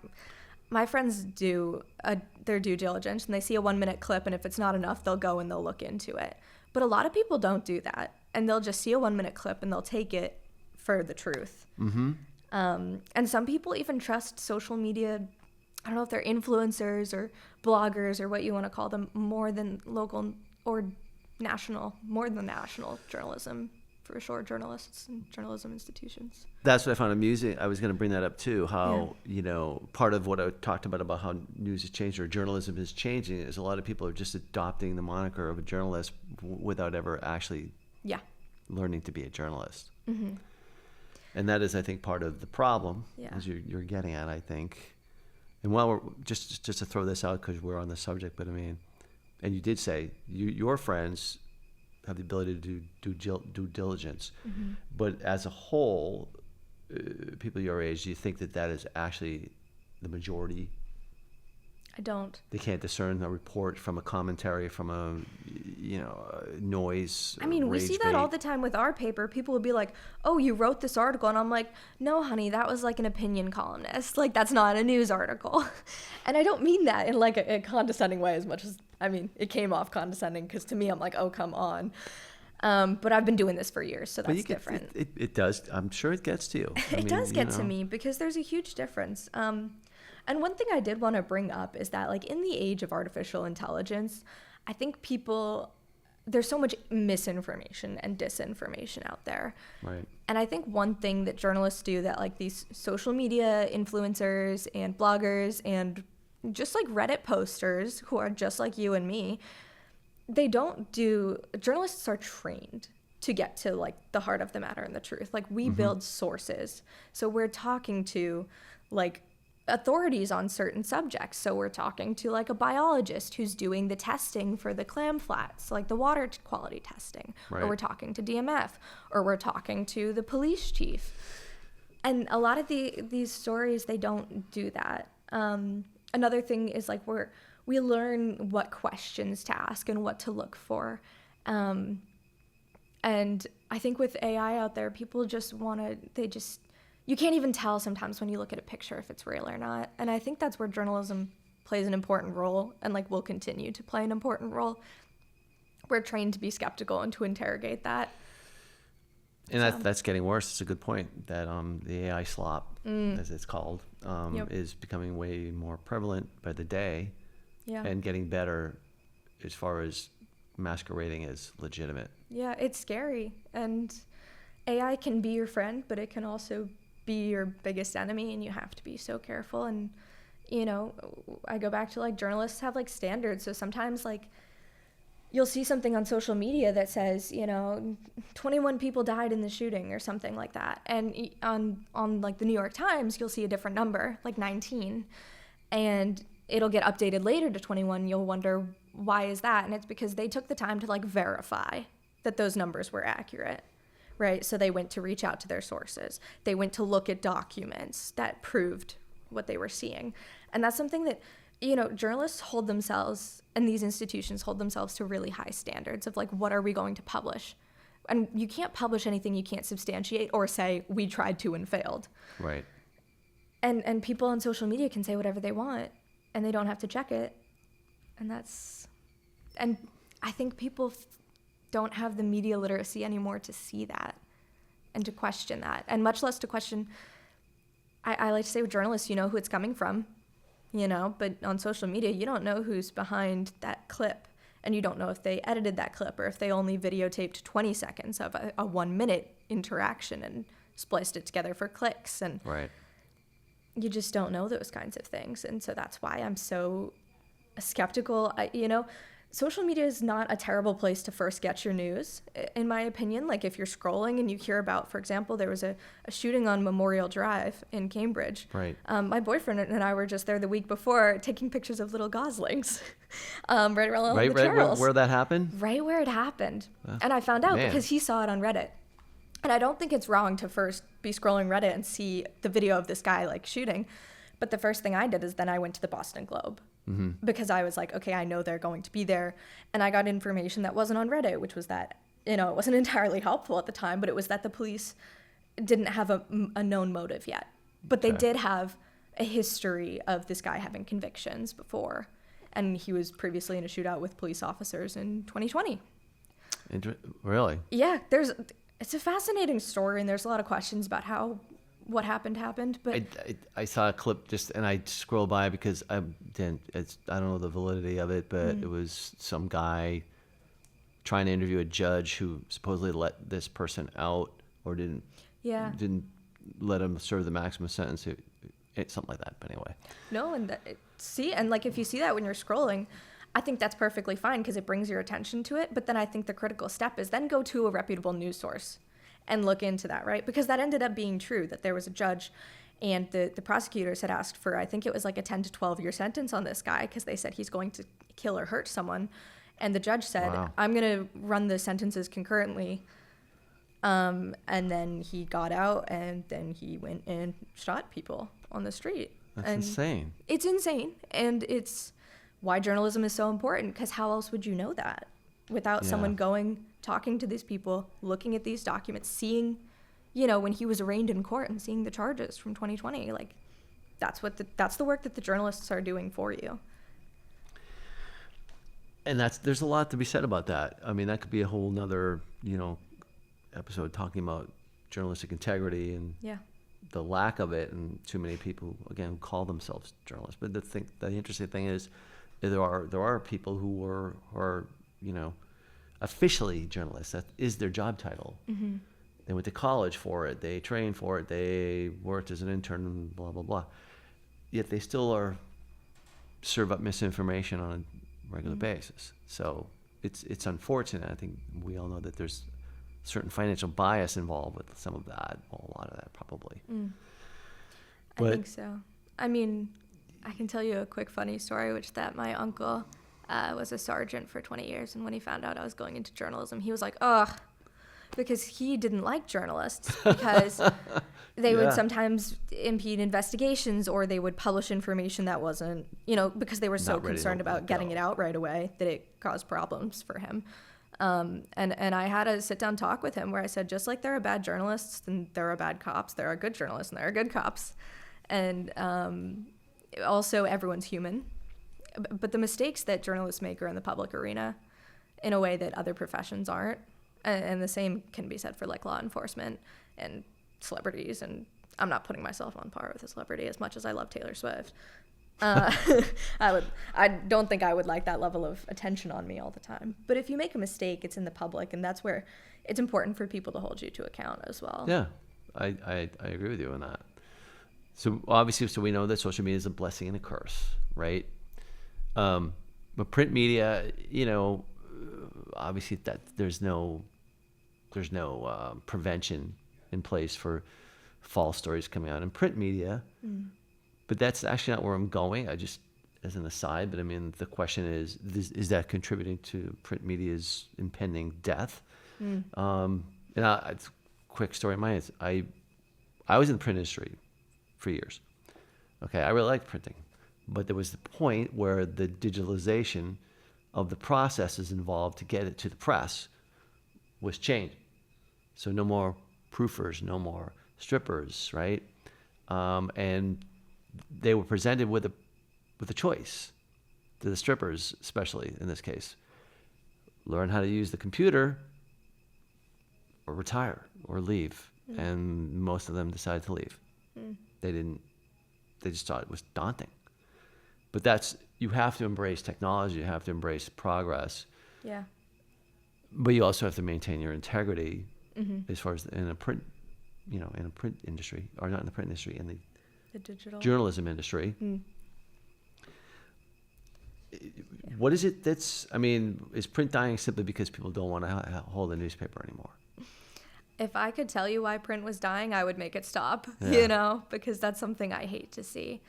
friends do their due diligence, and they see a 1-minute clip, and if it's not enough, they'll go and they'll look into it. But a lot of people don't do that, and they'll just see a 1-minute clip and they'll take it for the truth. Mm-hmm. And some people even trust social media, I don't know if they're influencers or bloggers or what you want to call them, more than local or more than national journalism, for sure, journalists and journalism institutions. That's what I found amusing. I was going to bring that up too, how, part of what I talked about how news has changed or journalism is changing is a lot of people are just adopting the moniker of a journalist without ever actually learning to be a journalist. Mm-hmm. And that is, I think, part of the problem, Yeah. as you're getting at, I think. And while we're just to throw this out because we're on the subject, but I mean, and you did say your friends have the ability to do due diligence, Mm-hmm. but as a whole, people your age, do you think that is actually the majority? I don't. They can't discern a report from a commentary, from a noise. I mean, we see that all the time with our paper. People would be like, "Oh, you wrote this article," and I'm like, "No, honey, that was like an opinion columnist. Like, that's not a news article." And I don't mean that in like a condescending way, as much as it came off condescending because to me, I'm like, "Oh, come on." But I've been doing this for years, so that's different. It does. I'm sure it gets to you. It does get to me because there's a huge difference. And one thing I did want to bring up is that, like, in the age of artificial intelligence, I think there's so much misinformation and disinformation out there. Right. And I think one thing that journalists do that, like, these social media influencers and bloggers and just like Reddit posters who are just like you and me, journalists are trained to get to like the heart of the matter and the truth. Like, we build sources. So we're talking to like authorities on certain subjects. So we're talking to like a biologist who's doing the testing for the clam flats, like the water quality testing, right. Or we're talking to DMF, or we're talking to the police chief. And a lot of these stories, they don't do that. Another thing is like we learn what questions to ask and what to look for. And I think with AI out there, people just you can't even tell sometimes when you look at a picture if it's real or not. And I think that's where journalism plays an important role and like will continue to play an important role. We're trained to be skeptical and to interrogate that. And that's getting worse. It's a good point that the AI slop, as it's called, is becoming way more prevalent by the day and getting better as far as masquerading as legitimate. Yeah, it's scary. And AI can be your friend, but it can also be your biggest enemy, and you have to be so careful. And I go back to like journalists have like standards. So sometimes like you'll see something on social media that says 21 people died in the shooting or something like that, and on like the New York Times you'll see a different number, like 19, and it'll get updated later to 21. You'll wonder, why is that? And it's because they took the time to like verify that those numbers were accurate. Right, so they went to reach out to their sources. They went to look at documents that proved what they were seeing. And that's something that, journalists hold themselves, and these institutions hold themselves to really high standards of like, what are we going to publish? And you can't publish anything you can't substantiate or say, we tried to and failed. Right. And people on social media can say whatever they want, and they don't have to check it. And I think people don't have the media literacy anymore to see that and to question that, and much less to question. I like to say with journalists, you know who it's coming from, but on social media, you don't know who's behind that clip, and you don't know if they edited that clip or if they only videotaped 20 seconds of a 1 minute interaction and spliced it together for clicks. And right. You just don't know those kinds of things. And so that's why I'm so skeptical. Social media is not a terrible place to first get your news, in my opinion. Like, if you're scrolling and you hear about, for example, there was a shooting on Memorial Drive in Cambridge. Right. My boyfriend and I were just there the week before taking pictures of little goslings right around the Charles. Right where that happened? Right where it happened. And I found out because he saw it on Reddit. And I don't think it's wrong to first be scrolling Reddit and see the video of this guy, like, shooting. But the first thing I did is then I went to the Boston Globe. Mm-hmm. Because I was like, okay, I know they're going to be there. And I got information that wasn't on Reddit, which was that, it wasn't entirely helpful at the time, but it was that the police didn't have a known motive yet. But they did have a history of this guy having convictions before. And he was previously in a shootout with police officers in 2020. Really? Yeah, it's a fascinating story, and there's a lot of questions about how what happened, but I saw a clip and I scrolled by because I don't know the validity of it, but it was some guy trying to interview a judge who supposedly let this person out or didn't let him serve the maximum sentence. Something like that. But anyway. No, and and like if you see that when you're scrolling, I think that's perfectly fine because it brings your attention to it. But then I think the critical step is then go to a reputable news source and look into that, right? Because that ended up being true, that there was a judge and the prosecutors had asked for, I think it was like a 10 to 12-year sentence on this guy because they said he's going to kill or hurt someone. And the judge said, wow. I'm going to run the sentences concurrently. And then he got out and then he went and shot people on the street. That's and insane. It's insane. And it's why journalism is so important, because how else would you know that without someone going, talking to these people, looking at these documents, seeing, when he was arraigned in court and seeing the charges from 2020, like that's the work that the journalists are doing for you. And there's a lot to be said about that. I mean, that could be a whole nother, episode talking about journalistic integrity and the lack of it, and too many people again call themselves journalists. But the interesting thing is there are people who are officially journalists. That is their job title. Mm-hmm. They went to college for it. They trained for it. They worked as an intern and blah, blah, blah. Yet they still serve up misinformation on a regular basis. So it's unfortunate. I think we all know that there's certain financial bias involved with some of that. Well, a lot of that probably. I think so. I mean, I can tell you a quick funny story, which that my uncle was a sergeant for 20 years. And when he found out I was going into journalism, he was like, ugh, because he didn't like journalists because they would sometimes impede investigations, or they would publish information that wasn't, because they were so concerned about getting it out right away that it caused problems for him. And I had a sit down talk with him where I said, just like there are bad journalists and there are bad cops, there are good journalists and there are good cops. And also everyone's human. But the mistakes that journalists make are in the public arena in a way that other professions aren't. And the same can be said for like law enforcement and celebrities. And I'm not putting myself on par with a celebrity as much as I love Taylor Swift. I don't think I would like that level of attention on me all the time. But if you make a mistake, it's in the public, and that's where it's important for people to hold you to account as well. Yeah, I agree with you on that. So obviously, we know that social media is a blessing and a curse, right? But print media, obviously that there's no prevention in place for false stories coming out in print media. But that's actually not where I'm going. I just, as an aside, but I mean, the question is that contributing to print media's impending death? It's a quick story of mine is I was in the print industry for years. Okay, I really liked printing, but there was the point where the digitalization of the processes involved to get it to the press was changed. So no more proofers, no more strippers, right? And they were presented with a choice, to the strippers especially in this case. Learn how to use the computer or retire or leave. And most of them decided to leave. They just thought it was daunting. But you have to embrace technology, you have to embrace progress. Yeah. But you also have to maintain your integrity as far as in a print industry, or not in the print industry, in the digital journalism industry. What is it is print dying simply because people don't want to hold a newspaper anymore? If I could tell you why print was dying, I would make it stop, because that's something I hate to see.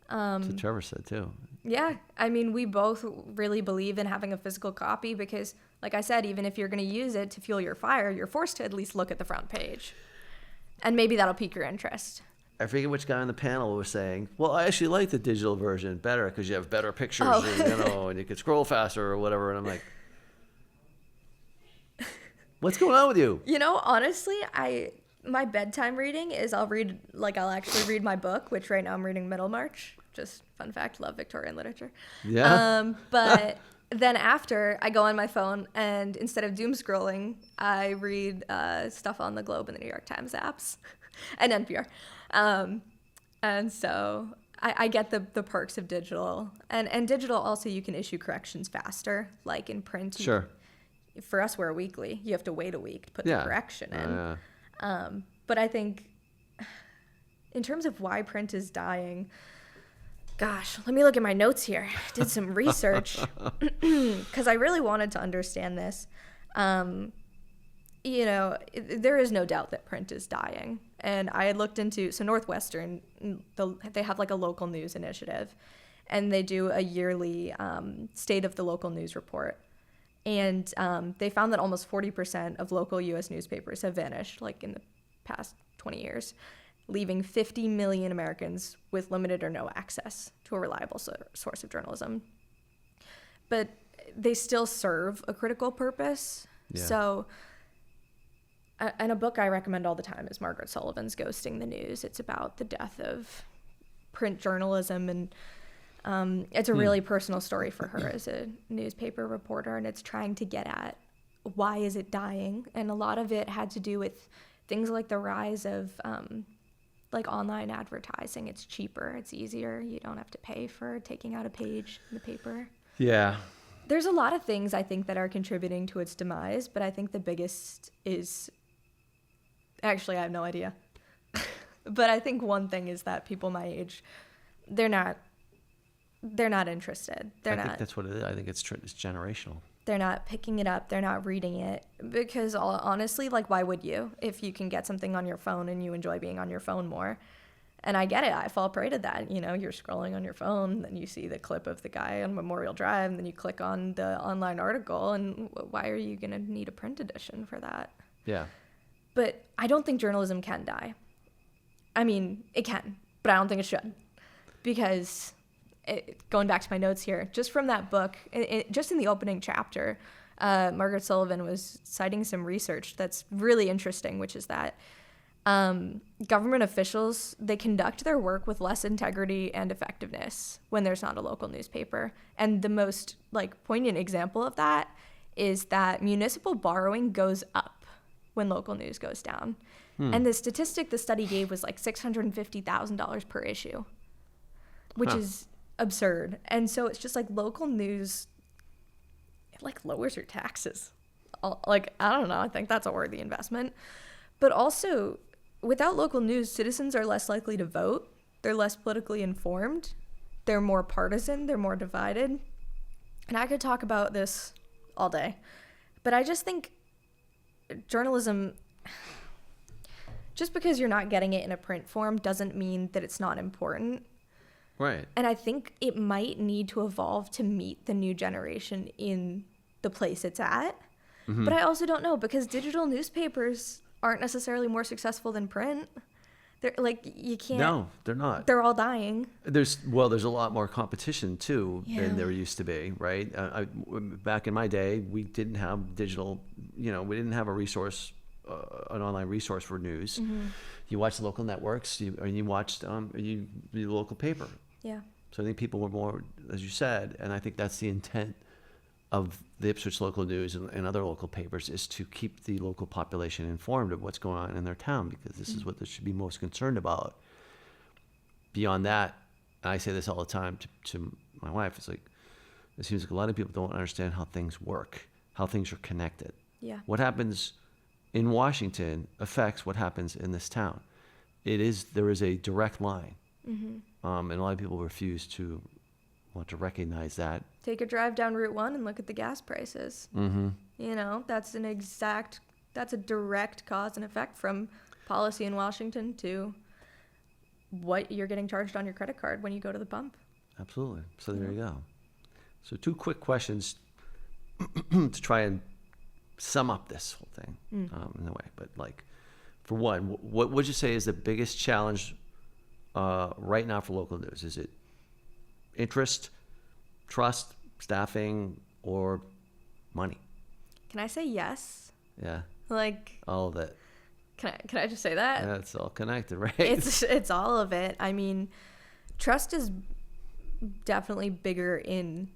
That's what Trevor said too. Yeah, I mean, we both really believe in having a physical copy because, like I said, even if you're going to use it to fuel your fire, you're forced to at least look at the front page. And maybe that'll pique your interest. I forget which guy on the panel was saying, well, I actually like the digital version better because you have better pictures, and you can scroll faster or whatever. And I'm like, what's going on with you? Honestly, my bedtime reading is I'll actually read my book, which right now I'm reading Middlemarch. Just fun fact, love Victorian literature. Yeah. But then after, I go on my phone, and instead of doom scrolling, I read stuff on the Globe and the New York Times apps and NPR. And so I get the perks of digital. And digital also, you can issue corrections faster, like in print. Sure. for us, we're a weekly. You have to wait a week to put the correction in. But I think in terms of why print is dying, gosh, let me look at my notes here. I did some research because I really wanted to understand this. There is no doubt that print is dying. And I had looked into, so Northwestern, they have like a local news initiative, and they do a yearly state of the local news report. And they found that almost 40% of local U.S. newspapers have vanished, like in the past 20 years, leaving 50 million Americans with limited or no access to a reliable source of journalism. But they still serve a critical purpose. Yeah. So, and a book I recommend all the time is Margaret Sullivan's Ghosting the News. It's about the death of print journalism, and it's a really personal story for her as a newspaper reporter, and it's trying to get at why is it dying. And a lot of it had to do with things like the rise of like online advertising. It's cheaper, it's easier, you don't have to pay for taking out a page in the paper. Yeah. There's a lot of things I think that are contributing to its demise, but I think the biggest is, actually I have no idea. But I think one thing is that people my age, they're not interested. I think that's what it is. I think it's generational. They're not picking it up. They're not reading it because honestly, like, why would you if you can get something on your phone and you enjoy being on your phone more? And I get it. I fall prey to that. You're scrolling on your phone, then you see the clip of the guy on Memorial Drive, and then you click on the online article, and why are you going to need a print edition for that? Yeah. But I don't think journalism can die. I mean, it can, but I don't think it should. Because going back to my notes here, just from that book, just in the opening chapter, Margaret Sullivan was citing some research that's really interesting, which is that government officials, they conduct their work with less integrity and effectiveness when there's not a local newspaper. And the most poignant example of that is that municipal borrowing goes up when local news goes down. And the statistic the study gave was $650,000 per issue, which is absurd. And so it's just local news, it lowers your taxes. I don't know, I think that's a worthy investment. But also, without local news, citizens are less likely to vote, they're less politically informed, they're more partisan, they're more divided. And I could talk about this all day, but I just think journalism, just because you're not getting it in a print form doesn't mean that it's not important. Right. And I think it might need to evolve to meet the new generation in the place it's at. Mm-hmm. But I also don't know, because digital newspapers aren't necessarily more successful than print. They're you can't. No, they're not. They're all dying. There's a lot more competition too than there used to be, right? Back in my day, we didn't have digital. We didn't have a resource, an online resource for news. Mm-hmm. You watched the local networks, and you watched the local paper. Yeah. So I think people were more, as you said, and I think that's the intent of the Ipswich Local News and other local papers, is to keep the local population informed of what's going on in their town, because this is what they should be most concerned about. Beyond that, and I say this all the time to my wife, it seems like a lot of people don't understand how things work, how things are connected. Yeah. What happens in Washington affects what happens in this town. There is a direct line. Mm-hmm. And a lot of people refuse to want to recognize that. Take a drive down Route 1 and look at the gas prices. Mm-hmm. That's a direct cause and effect from policy in Washington to what you're getting charged on your credit card when you go to the pump. Absolutely. So there you go. So 2 quick questions to try and sum up this whole thing in a way. But for one, what would you say is the biggest challenge right now for local news? Is it interest, trust, staffing, or money? Can I say yes? Yeah. All of it. Can I just say that? Yeah, it's all connected, right? It's all of it. I mean, trust is definitely bigger in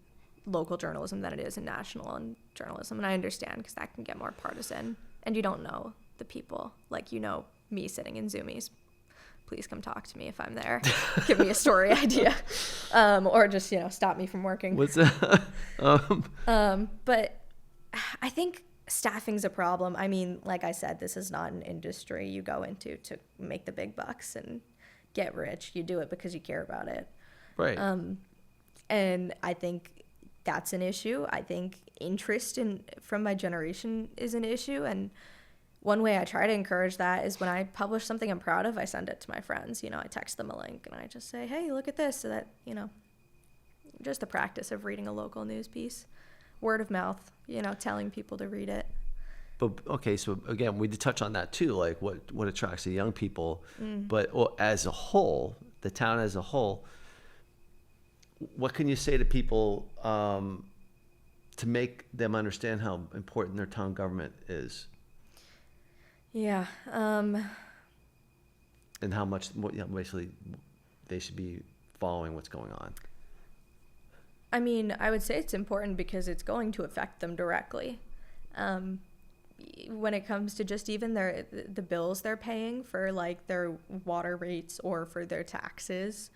local journalism than it is in national journalism, and I understand, because that can get more partisan, and you don't know the people. Me sitting in Zoomies. Please come talk to me if I'm there. Give me a story idea, or just stop me from working. What's that? But I think staffing's a problem. I mean, like I said, this is not an industry you go into to make the big bucks and get rich. You do it because you care about it. Right. And I think that's an issue. I think interest from my generation is an issue. And one way I try to encourage that is when I publish something I'm proud of, I send it to my friends. I text them a link and I just say, hey, look at this. So that, just the practice of reading a local news piece. Word of mouth, telling people to read it. But okay, so again, we did touch on that too, like what attracts the young people. But as a whole, the town as a whole, what can you say to people to make them understand how important their town government is? Yeah. And how much, basically, they should be following what's going on. I mean, I would say it's important because it's going to affect them directly. When it comes to just even the bills they're paying for like their water rates or for their taxes.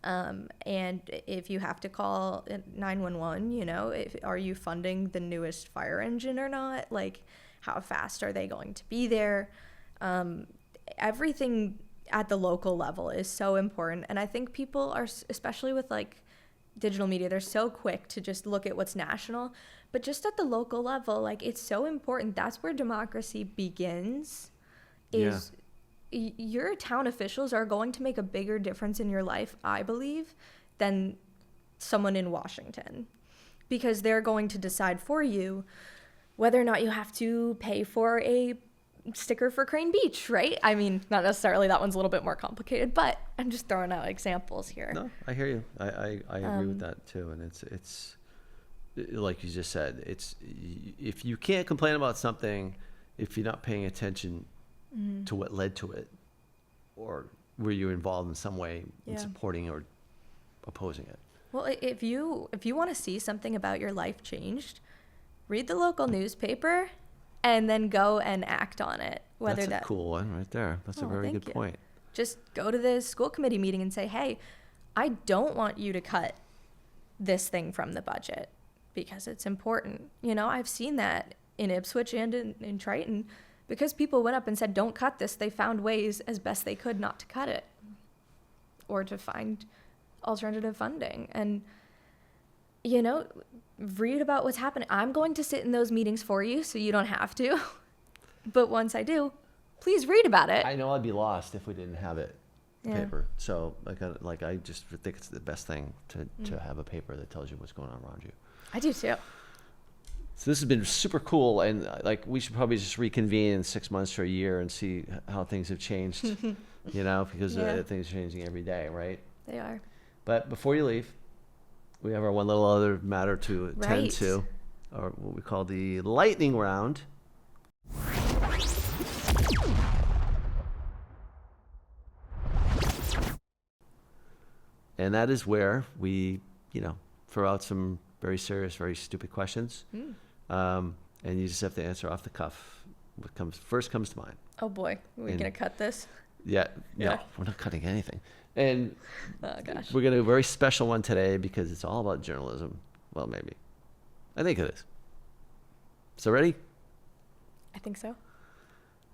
And if you have to call 911, are you funding the newest fire engine or not? Like, how fast are they going to be there? Everything at the local level is so important. And I think people are, especially with like digital media, they're so quick to just look at what's national, but just at the local level, like it's so important. That's where democracy begins. Your town officials are going to make a bigger difference in your life, I believe, than someone in Washington, because they're going to decide for you whether or not you have to pay for a sticker for Crane Beach, right? I mean, not necessarily, that one's a little bit more complicated, but I'm just throwing out examples here. No, I hear you. I agree with that too. And it's like you just said, it's, if you can't complain about something, if you're not paying attention to what led to it, or were you involved in some way in supporting or opposing it. Well, if you want to see something about your life changed, read the local newspaper and then go and act on it. That's a cool one right there. That's a very good point. Just go to the school committee meeting and say, hey, I don't want you to cut this thing from the budget because it's important. I've seen that in Ipswich and in Triton. Because people went up and said, don't cut this, they found ways as best they could not to cut it or to find alternative funding. And, read about what's happening. I'm going to sit in those meetings for you so you don't have to. But once I do, please read about it. I know I'd be lost if we didn't have it, paper. So I just think it's the best thing to have a paper that tells you what's going on around you. I do too. So this has been super cool, and we should probably just reconvene in 6 months or a year and see how things have changed, because things are changing every day, right? They are. But before you leave, we have our one little other matter to attend to, or what we call the lightning round. And that is where we, throw out some very serious, very stupid questions. And you just have to answer off the cuff. What first comes to mind. Oh boy, are we gonna cut this? No, we're not cutting anything. And oh gosh, we're gonna do a very special one today because it's all about journalism. Well, maybe. I think it is. So ready? I think so.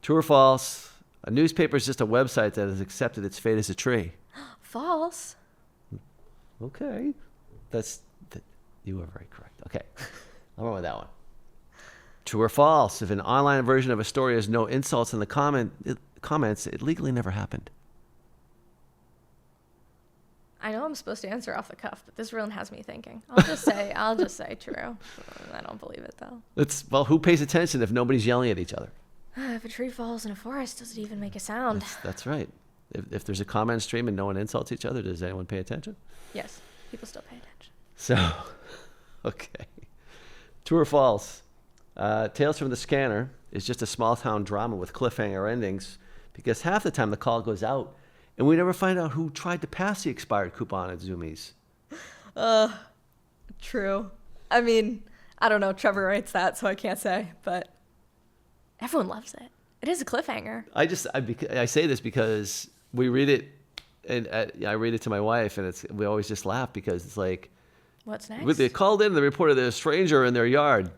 True or false? A newspaper is just a website that has accepted its fate as a tree. False. Okay, you were very correct. Okay, I'll run with that one. True or false? If an online version of a story has no insults in the comments, it legally never happened. I know I'm supposed to answer off the cuff, but this one has me thinking. I'll just say true. I don't believe it though. Who pays attention if nobody's yelling at each other? If a tree falls in a forest, does it even make a sound? That's right. If there's a comment stream and no one insults each other, does anyone pay attention? Yes, people still pay attention. So, okay. True or false? Tales from the Scanner is just a small town drama with cliffhanger endings because half the time the call goes out and we never find out who tried to pass the expired coupon at Zoomies. True. I mean, I don't know. Trevor writes that, so I can't say, but everyone loves it. It is a cliffhanger. I say this because we read it, and I read it to my wife, and we always just laugh because it's like, what's next? They called in and they reported there's a stranger in their yard.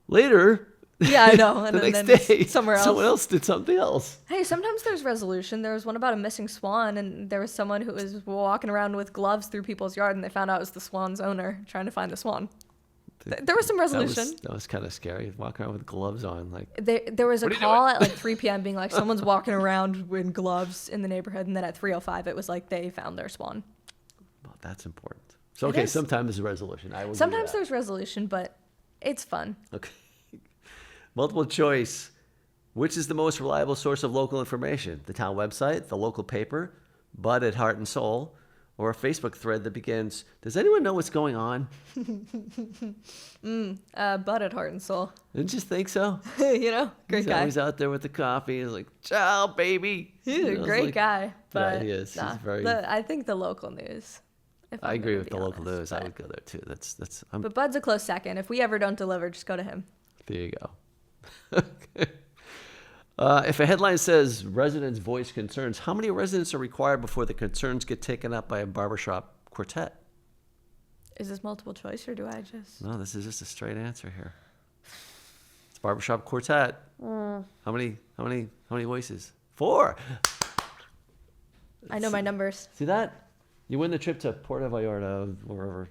Later, Yeah, I know. And the then next day, it's somewhere else. someone else did something else. Hey, sometimes there's resolution. There was one about a missing swan, and there was someone who was walking around with gloves through people's yard, and they found out it was the swan's owner trying to find the swan. There was some resolution. That was kind of scary. Walking around with gloves on, like. There was a What are you call at like 3 p.m. being like, someone's walking around in gloves in the neighborhood, and then at 3:05 it was like they found their swan. Well, that's important. So It okay, is. sometimes there's a resolution. I will. Sometimes there's resolution, but it's fun. Okay. Multiple choice. Which is the most reliable source of local information? The town website, the local paper, Bud at Heart and Soul, or a Facebook thread that begins, "Does anyone know what's going on?" Bud at Heart and Soul. Didn't you think so? You know, great He's guy. always out there with the coffee. He's like, "Ciao, baby." He's You a know, it's great like- guy. But Yeah, he is. He's very- I think the local news. If I I'm agree gonna with be the local honest, news. I but- would go there too. That's. But Bud's a close second. If we ever don't deliver, just go to him. There you go. Okay. If a headline says residents voice concerns, how many residents are required before the concerns get taken up by a barbershop quartet? Is this multiple choice or do I just? No, this is just a straight answer here. It's barbershop quartet. How many voices? 4. I know my numbers. See that? You win the trip to Puerto Vallarta, wherever.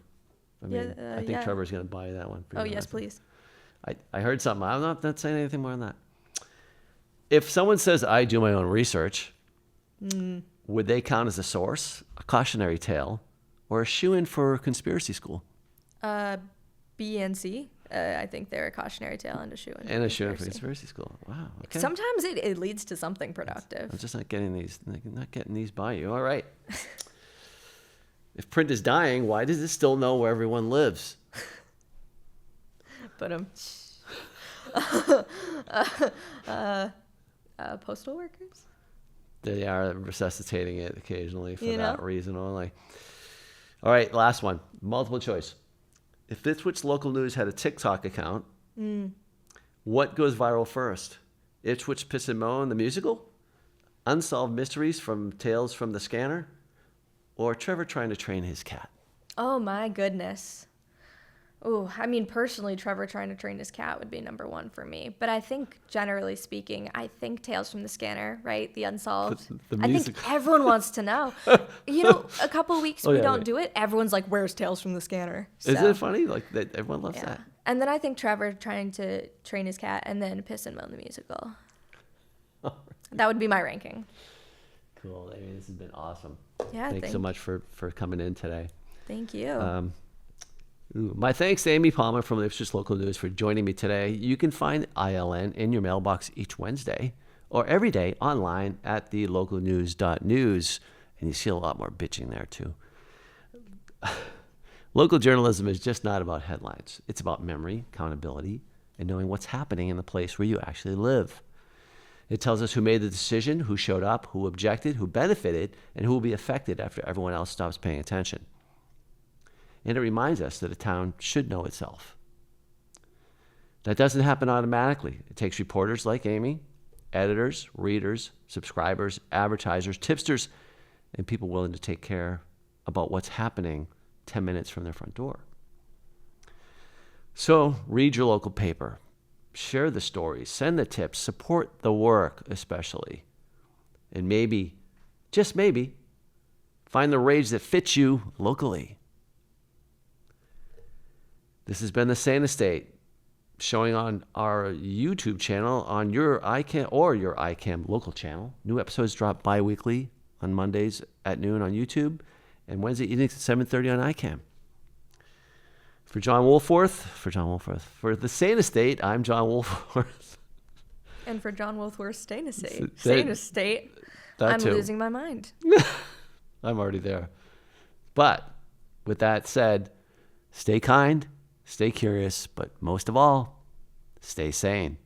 I mean, Yeah, I think yeah. Trevor's going to buy that one. for Oh you, yes, I think. please. I heard something. I'm not saying anything more than that. If someone says, "I do my own research," would they count as a source, a cautionary tale, or a shoe-in for conspiracy school? B and C. I think they're a cautionary tale and a shoe. And a shoe-in for conspiracy school. Wow. Okay. Sometimes it leads to something productive. I'm just not getting these by you. All right. If print is dying, why does it still know where everyone lives? But postal workers. They are resuscitating it occasionally for You that know? reason only. All right, last one. Multiple choice. If Ipswich Local News had a TikTok account, what goes viral first? Ipswich Piss and Moan, the musical? Unsolved mysteries from Tales from the Scanner? Or Trevor trying to train his cat? Oh my goodness. Oh, I mean, personally, Trevor trying to train his cat would be number 1 for me. But I think, generally speaking, Tales from the Scanner, right? The Unsolved. The I music. think everyone wants to know. You know, a couple of weeks Oh, we yeah, don't right. do it. Everyone's like, "Where's Tales from the Scanner?" Isn't So, it funny? Like, everyone loves yeah. that. And then I think Trevor trying to train his cat, and then Piss and Moan the musical. That would be my ranking. Cool. Amy, this has been awesome. Yeah, Thanks so much for coming in today. Thank you. My thanks to Amy Palmer from the Ipswich Local News for joining me today. You can find ILN in your mailbox each Wednesday or every day online at thelocalnews.news. And you see a lot more bitching there too. Local journalism is just not about headlines. It's about memory, accountability, and knowing what's happening in the place where you actually live. It tells us who made the decision, who showed up, who objected, who benefited, and who will be affected after everyone else stops paying attention. And it reminds us that a town should know itself. That doesn't happen automatically. It takes reporters like Amy, editors, readers, subscribers, advertisers, tipsters, and people willing to take care about what's happening 10 minutes from their front door. So read your local paper. Share the stories, send the tips, support the work especially. And maybe, just maybe, find the rage that fits you locally. This has been the Sane Estate, showing on our YouTube channel, on your iCam or your iCam local channel. New episodes drop bi-weekly on Mondays at noon on YouTube and Wednesday evenings at 7:30 on iCam. For John Wolforth, for the Sane Estate, I'm John Wolforth. And for John Wolfworth's Sane Estate, Sane- that I'm too. losing my mind. I'm already there. But with that said, stay kind, stay curious, but most of all, stay sane.